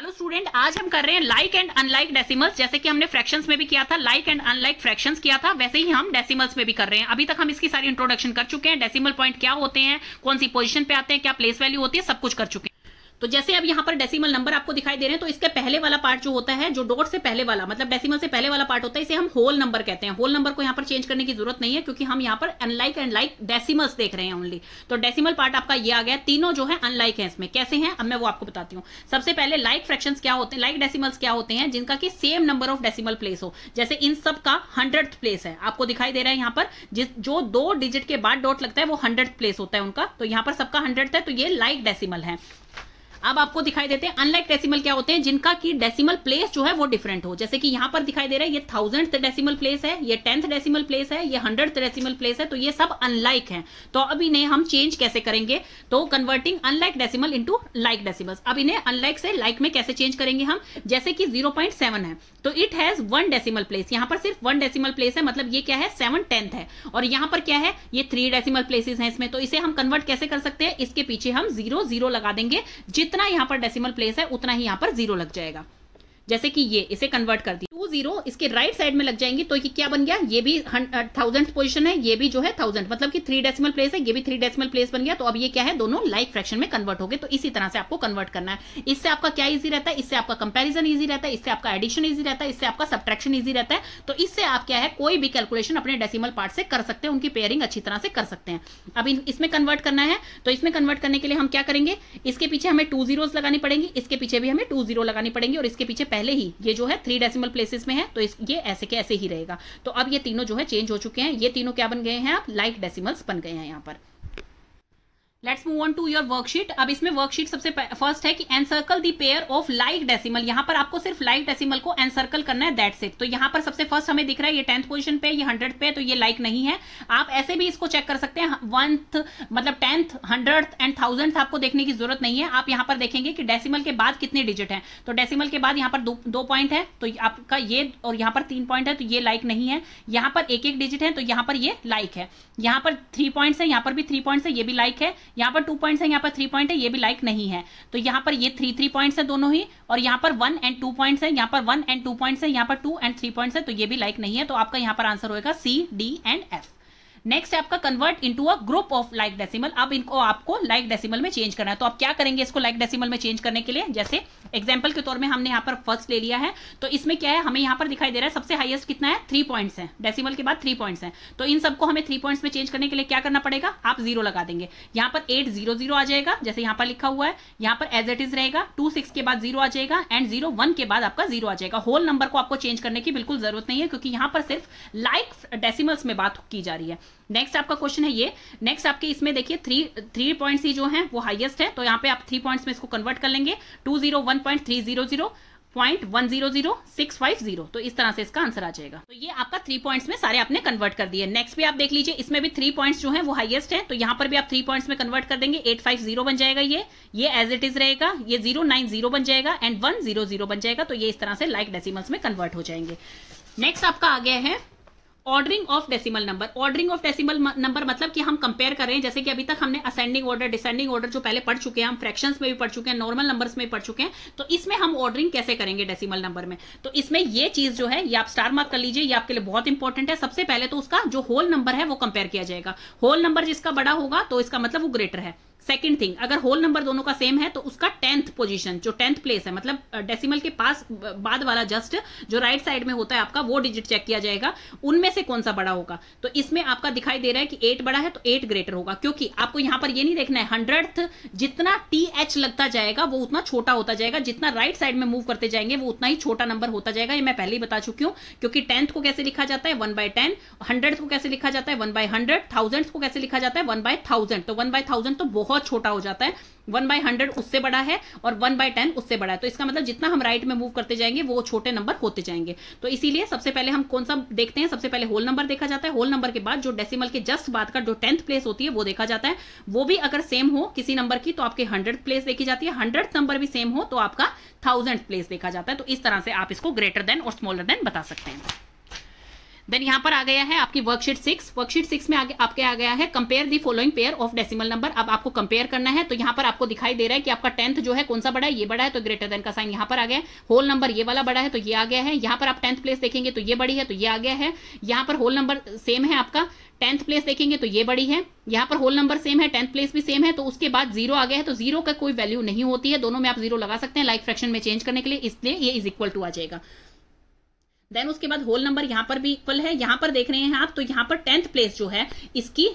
Hello student, आज हम कर रहे हैं लाइक एंड अनलाइक डेसिमल्स। जैसे कि हमने फ्रैक्शंस में भी किया था, लाइक एंड अनलाइक फ्रैक्शंस किया था, वैसे ही हम डेसिमल्स में भी कर रहे हैं। अभी तक हम इसकी सारी इंट्रोडक्शन कर चुके हैं। डेसिमल पॉइंट क्या होते हैं, कौन सी पोजीशन पे आते हैं, क्या प्लेस वैल्यू होती है, सब कुछ कर चुके हैं। तो जैसे अब यहाँ पर डेसिमल नंबर आपको दिखाई दे रहे हैं, तो इसके पहले वाला पार्ट जो होता है, जो डॉट से पहले वाला मतलब डेसिमल से पहले वाला पार्ट होता है, इसे हम होल नंबर कहते हैं। होल नंबर को यहाँ पर चेंज करने की जरूरत नहीं है, क्योंकि हम यहाँ पर अनलाइक एंड लाइक डेसिमल्स देख रहे हैं ओनली। तो डेसिमल पार्ट आपका ये आ गया। तीनों जो है अनलाइक है। इसमें कैसे हैं अब मैं वो आपको बताती हूँ। सबसे पहले लाइक फ्रैक्शंस क्या होते हैं, लाइक डेसिमल्स क्या होते हैं, जिनका की same number of decimal place हो। जैसे इन सब का 100th प्लेस है, आपको दिखाई दे रहा है यहाँ पर जो 2 डिजिट के बाद डॉट लगता है वो 100th प्लेस होता है उनका। तो यहाँ पर सबका 100th है, तो ये लाइक डेसिमल है। अब आपको दिखाई देते हैं अनलाइक डेसिमल क्या होते हैं, जिनका की डेसिमल प्लेस जो है वो डिफरेंट हो। जैसे कि यहां पर दिखाई दे रहा है ये 1000th डेसिमल प्लेस है, ये 10th डेसिमल प्लेस है, ये 100th डेसिमल प्लेस है। तो ये सब अनलाइक हैं। तो अब इन्हें हम चेंज कैसे करेंगे, तो converting unlike decimal into like decimals. अब इन्हें अनलाइक से लाइक में कैसे चेंज करेंगे हम। जैसे कि 0.7 है, तो इट हैज 1 डेसिमल प्लेस। यहां पर सिर्फ 1 डेसिमल प्लेस है, मतलब ये क्या है 7/10 है। और यहां पर क्या है, ये 3 डेसिमल प्लेसेस हैं इसमें। तो इसे हम कन्वर्ट कैसे कर सकते हैं, इसके पीछे हम 0 0 लगा देंगे। जितना यहां पर डेसिमल प्लेस है उतना ही यहां पर 0 लग जाएगा। जैसे कि ये इसे कन्वर्ट कर दी 2 0 इसके राइट साइड में लग जाएंगी, तो ये क्या बन गया, ये भी 1000th पोजीशन है, ये भी जो है 1000, मतलब कि 3 डेसिमल प्लेस है, ये भी 3 डेसिमल प्लेस बन गया। तो अब ये क्या है, दोनों लाइक फ्रैक्शन में कन्वर्ट हो गए। तो इसी तरह से आपको कन्वर्ट करना है। इससे आपका क्या इजी रहता है, इससे आपका कंपैरिजन इजी रहता है, इससे आपका एडिशन इजी रहता है, इससे आपका सब्ट्रैक्शन इजी रहता है। तो इससे आप क्या है, कोई भी कैलकुलेशन अपने डेसिमल पार्ट से कर सकते हैं, उनकी पेयरिंग अच्छी तरह से कर सकते हैं। अब इसमें कन्वर्ट करना है, तो इसमें कन्वर्ट करने के लिए हम क्या करेंगे, इसके पीछे हमें 2 zeros लगानी पड़ेंगी, इसके पीछे भी हमें 2 0 लगानी पड़ेंगी, और इसके पीछे पहले ही ये जो है 3 डेसिमल प्लेसेस में है, तो ये ऐसे के ऐसे ही रहेगा। तो अब ये तीनों जो है चेंज हो चुके हैं। ये तीनों क्या बन गए हैं, आप लाइक डेसिमल्स बन गए हैं यहाँ पर। Let's move on to your worksheet. अब इसमें वर्कशीट सबसे फर्स्ट है कि encircle the pair of like decimal. यहां पर आपको सिर्फ लाइक डेसिमल को एनसर्कल करना है, दैट्स इट। तो यहां पर सबसे फर्स्ट हमें दिख रहा है ये 10th पोजीशन पे, ये 100th पे, तो ये लाइक नहीं है। आप ऐसे भी इसको चेक कर सकते हैं, 1th मतलब 10th 100th एंड 1000th आपको देखने की जरूरत नहीं है। आप यहां पर देखेंगे कि डेसिमल के बाद कितने डिजिट हैं। तो डेसिमल के बाद यहां पर दो पॉइंट है, तो आपका ये, और यहां पर 3 पॉइंट है, तो ये लाइक नहीं है। यहां पर एक डिजिट है, तो यहां पर ये लाइक है। यहां पर 3 पॉइंट्स है, यहां पर भी 3 पॉइंट्स है, ये भी लाइक है। यहां पर 2 पॉइंट्स है, यहाँ पर 3 पॉइंट है, ये भी लाइक नहीं है। तो यहाँ पर ये 3 पॉइंट्स है दोनों ही, और यहाँ पर 1 एंड 2 पॉइंट्स है, यहाँ पर 1 एंड 2 पॉइंट्स है, यहाँ पर 2 एंड 3 पॉइंट्स है, तो ये भी लाइक नहीं है। तो आपका यहाँ पर आंसर होगा C, D and F। Next है आपका convert into a group of like decimal. अब इनको आपको लाइक डेसिमल में चेंज करना है। तो आप क्या करेंगे इसको लाइक डेसिमल में चेंज करने के लिए, जैसे एग्जांपल के तौर में हमने यहाँ पर फर्स्ट ले लिया है। तो इसमें क्या है, हमें यहाँ पर दिखाई दे रहा है सबसे हाईएस्ट कितना है, 3 पॉइंट्स है। डेसिमल के बाद 3 पॉइंट्स हैं, तो इन सबको हमें 3 पॉइंट्स में चेंज करने के लिए क्या करना पड़ेगा, आप 0 लगा देंगे। यहाँ पर 8 0 0 आ जाएगा, जैसे यहाँ पर लिखा हुआ है। यहाँ पर एज इट इज रहेगा, 2 6 के बाद 0 आ जाएगा, एंड 0 1 के बाद आपका 0 आ जाएगा। होल नंबर को आपको चेंज करने की बिल्कुल जरूरत नहीं है, क्योंकि यहाँ पर सिर्फ लाइक डेसिमल्स में बात की जा रही है। नेक्स्ट आपका क्वेश्चन है ये। नेक्स्ट आपके इसमें देखिए 3 पॉइंट्स ही जो हैं वो हाईएस्ट है, तो यहाँ पे आप 3 पॉइंट्स में इसको कन्वर्ट कर लेंगे। 201.300 0.100 तो इस तरह से इसका आंसर आ जाएगा। तो ये आपका 3 पॉइंट्स में सारे आपने कन्वर्ट कर दिए। नेक्स्ट भी आप देख लीजिए, इसमें भी 3 पॉइंट्स जो हैं वो हाईएस्ट है, तो यहाँ पर भी आप 3 पॉइंट्स में कन्वर्ट कर देंगे। 850 बन जाएगा, ये एज इट इज रहेगा। ये 090 बन जाएगा, एंड 100 बन जाएगा। तो ये इस तरह से लाइक डेसिमल्स में कन्वर्ट हो जाएंगे। नेक्स्ट आपका आ गया है ordering of decimal number. Ordering of decimal number मतलब कि हम कंपेयर कर रहे हैं, जैसे कि अभी तक हमने असेंडिंग ऑर्डर, डिसेंडिंग ऑर्डर जो पहले पढ़ चुके हैं, हम फ्रैक्शंस में भी पढ़ चुके हैं, नॉर्मल नंबर्स में भी पढ़ चुके हैं। तो इसमें हम ऑर्डरिंग कैसे करेंगे डेसिमल नंबर में, तो इसमें ये चीज जो है ये आप स्टार मार्क कर लीजिए, ये आपके लिए बहुत इंपॉर्टेंट है। सबसे पहले तो उसका जो होल नंबर है वो कंपेयर किया जाएगा। होल नंबर जिसका बड़ा होगा तो इसका मतलब वो ग्रेटर है। सेकंड थिंग, अगर होल नंबर दोनों का सेम है तो उसका 10th पोजीशन, जो 10th प्लेस है, मतलब डेसिमल के पास बाद वाला जस्ट जो राइट साइड में होता है आपका, वो डिजिट चेक किया जाएगा, उनमें से कौन सा बड़ा होगा। तो इसमें आपका दिखाई दे रहा है कि 8 बड़ा है, तो 8 ग्रेटर होगा, क्योंकि आपको यहां पर ये नहीं देखना है 100th जितना TH लगता जाएगा वो उतना छोटा होता जाएगा, जितना राइट साइड में मूव करते जाएंगे वो उतना ही छोटा नंबर होता जाएगा। ये मैं पहले ही बता चुकी हूं, क्योंकि 10th को कैसे लिखा जाता है 1/10, 100th को कैसे लिखा जाता है 1/100, 1000th को कैसे लिखा जाता है 1/1000। तो 1/1000 तो बहुत छोटा हो जाता है, 1/100 उससे बड़ा है, और 1/10 उससे बड़ा है। तो इसका मतलब जितना हम राइट में मूव करते जाएंगे वो छोटे नंबर होते जाएंगे। तो इसीलिए सबसे पहले हम कौन सा देखते हैं, सबसे पहले होल नंबर देखा जाता है। होल नंबर के बाद जो डेसिमल के जस्ट बाद का जो 10th प्लेस होती है वो देखा जाता है। वो भी अगर सेम हो किसी नंबर की तो आपके 100th प्लेस देखी जाती है। 100th नंबर भी सेम हो तो आपका 1000th प्लेस देखा जाता है। तो इस तरह से आप इसको ग्रेटर देन और स्मॉलर देन बता सकते हैं। देन यहाँ पर आ गया है आपकी वर्कशीट 6। वर्कशीट 6 में आपके आ गया है compare the following pair of decimal number. अब आपको कंपेयर करना है, तो यहाँ पर आपको दिखाई दे रहा है कि आपका 10th जो है कौन सा बड़ा है, ये बड़ा है, तो ग्रेटर देन का साइन यहाँ पर आ गया है। होल नंबर ये वाला बड़ा है तो ये आ गया है। यहाँ पर आप 10th प्लेस देखेंगे तो ये बड़ी है तो ये आ गया है। यहाँ पर होल नंबर सेम है आपका, 10th प्लेस देखेंगे तो ये बड़ी है। यहाँ पर होल नंबर सेम है, 10th प्लेस भी सेम है, तो उसके बाद जीरो आ गया है, तो जीरो का कोई वैल्यू नहीं होती है, दोनों में आप जीरो लगा सकते हैं लाइक फ्रैक्शन में चेंज करने के लिए, इसलिए ये इज इक्वल टू आ जाएगा। देन उसके बाद होल नंबर यहाँ पर भी इक्वल है। यहाँ पर देख रहे हैं आप, तो यहाँ पर 10th प्लेस जो है इसकी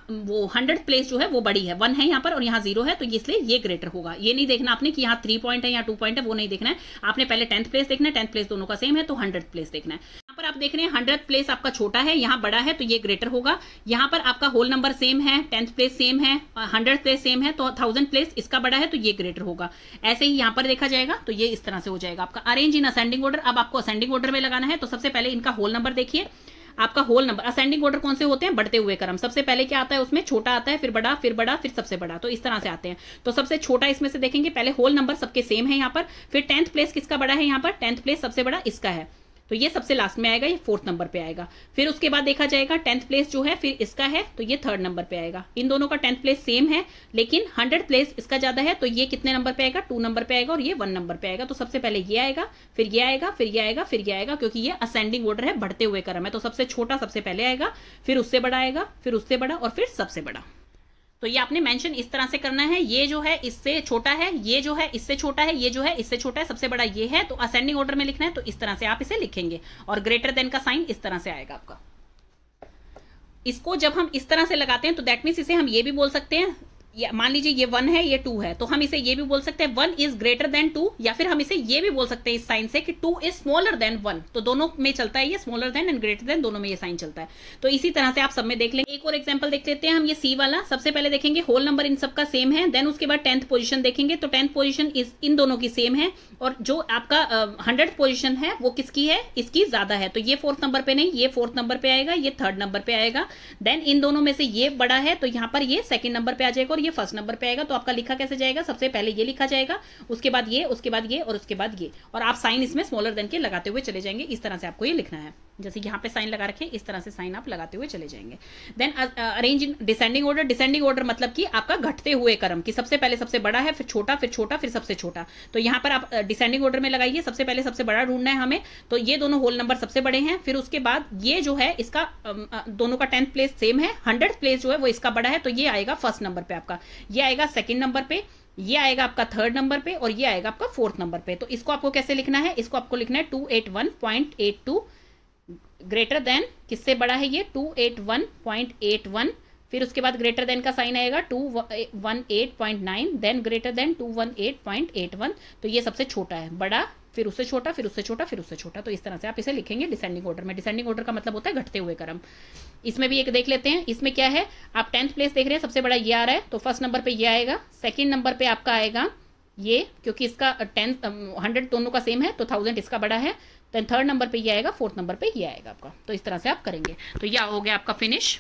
वो 100th प्लेस जो है वो बड़ी है, 1 है यहाँ पर और यहाँ 0 है, तो इसलिए ये ग्रेटर होगा। ये नहीं देखना आपने कि यहाँ 3 पॉइंट है या 2 पॉइंट है, वो नहीं देखना है आपने, पहले 10th प्लेस देखना है, 10th प्लेस दोनों का सेम है तो 100th प्लेस देखना है। यहाँ पर आप देख रहे हैं 100th प्लेस आपका छोटा है, यहाँ बड़ा है, तो ये ग्रेटर होगा। यहाँ पर आपका होल नंबर सेम है, 10th प्लेस सेम है, 100th प्लेस सेम है, तो 1000th प्लेस इसका बड़ा है तो ये ग्रेटर होगा। ऐसे ही यहाँ पर देखा जाएगा, तो ये इस तरह से हो जाएगा आपका। अरेंज इन असेंडिंग ऑर्डर, अब आपको असेंडिंग ऑर्डर में लगाना है, तो सबसे पहले इनका होल नंबर देखिए। आपका होल नंबर असेंडिंग ऑर्डर कौन से होते हैं, बढ़ते हुए क्रम। सबसे पहले क्या आता है उसमें, छोटा आता है, फिर बड़ा, फिर बड़ा, फिर सबसे बड़ा, तो इस तरह से आते हैं। तो सबसे छोटा इसमें से देखेंगे, पहले होल नंबर सबके सेम है यहाँ पर, फिर 10th प्लेस किसका बड़ा है, यहाँ पर 10th प्लेस सबसे बड़ा इसका है, तो ये सबसे लास्ट में आएगा, ये 4th नंबर पे आएगा। फिर उसके बाद देखा जाएगा 10th प्लेस जो है फिर इसका है, तो ये 3rd नंबर पे आएगा। इन दोनों का 10th प्लेस सेम है, लेकिन 100th प्लेस इसका ज्यादा है, तो ये कितने नंबर पे आएगा, 2 नंबर पे आएगा, और ये 1 नंबर पे आएगा। तो सबसे पहले ये आएगा, फिर ये आएगा, फिर ये आएगा, फिर ये आएगा, क्योंकि ये असेंडिंग ऑर्डर है, बढ़ते हुए क्रम है, तो सबसे छोटा सबसे पहले आएगा, फिर उससे बड़ा आएगा, फिर उससे बड़ा, और फिर सबसे बड़ा। तो ये आपने मेंशन इस तरह से करना है, ये जो है इससे छोटा है, ये जो है इससे छोटा है, ये जो है इससे छोटा है, सबसे बड़ा ये है, तो असेंडिंग ऑर्डर में लिखना है, तो इस तरह से आप इसे लिखेंगे, और ग्रेटर देन का साइन इस तरह से आएगा आपका। इसको जब हम इस तरह से लगाते हैं तो दैट मीन्स इसे हम ये भी बोल सकते हैं, मान लीजिए ये 1 है, ये 2 है, तो हम इसे ये भी बोल सकते हैं 1 इज ग्रेटर देन 2, या फिर हम इसे ये भी बोल सकते हैं इस साइन से कि 2 इज स्मॉलर देन 1, तो दोनों में चलता है ये, smaller than and greater than दोनों में ये साइन चलता है। तो इसी तरह से आप सब में देख लेंगे। एक और एग्जांपल देख लेते हैं हम, ये सी वाला। सबसे पहले देखेंगे होल नंबर इन सबका सेम है, देन उसके बाद 10th पोजीशन देखेंगे, तो 10th पोजीशन इन दोनों की सेम है, और जो आपका 100th पोजीशन है वो किसकी है, इसकी ज्यादा है, तो ये 4th नंबर पे नहीं, ये 4th नंबर पे आएगा, ये 3rd नंबर पे आएगा। देन इन दोनों में से ये बड़ा है, तो यहाँ पर ये 2nd नंबर पे आ जाएगा, और ये 1st नंबर पे आएगा। तो आपका लिखा कैसे जाएगा, सबसे पहले ये लिखा जाएगा, उसके बाद ये, उसके बाद ये, और उसके बाद ये, और आप साइन इसमें स्मॉलर देन के लगाते हुए चले जाएंगे। इस तरह से आपको ये लिखना है, जैसे यहाँ पे साइन लगा रखे, इस तरह से साइन आप लगाते हुए चले जाएंगे। Then arrange in descending order. Descending order मतलब कि आपका घटते हुए क्रम, कि सबसे पहले सबसे बड़ा है, फिर छोटा, फिर छोटा, फिर सबसे छोटा। तो यहाँ पर आप डिसेंडिंग ऑर्डर में लगाइए, सबसे पहले सबसे बड़ा ढूंढना है हमें, तो ये दोनों होल नंबर सबसे बड़े हैं, फिर उसके बाद ये जो है इसका दोनों का 10th प्लेस सेम है, 100th प्लेस जो है वो इसका बड़ा है, तो ये आएगा 1st नंबर पे आपका, ये आएगा 2nd नंबर पे, ये आएगा आपका 3rd नंबर पे, और ये आएगा आपका 4th नंबर पे। तो इसको आपको कैसे लिखना है, इसको आपको लिखना है 281.82 ग्रेटर देन, किससे बड़ा है ये, 281.81, फिर उसके बाद ग्रेटर देन का साइन आएगा 218.9, देन ग्रेटर देन 218.81, तो ये सबसे छोटा है, बड़ा, फिर उससे छोटा, फिर उससे छोटा, फिर उससे छोटा। तो इस तरह से आप इसे लिखेंगे डिसेंडिंग ऑर्डर में। डिसेंडिंग ऑर्डर का मतलब होता है घटते हुए क्रम। इसमें भी एक देख लेते हैं, इसमें क्या है, आप 10th प्लेस देख रहे हैं, सबसे बड़ा ये आ रहा है, तो 1st नंबर पे ये आएगा, 2nd नंबर पे आपका आएगा ये, क्योंकि इसका 100 दोनों का सेम है, तो 1000 इसका बड़ा है, देन 3rd नंबर पे ये आएगा, 4th नंबर पे ये आएगा आपका। तो इस तरह से आप करेंगे। तो यह हो गया आपका फिनिश।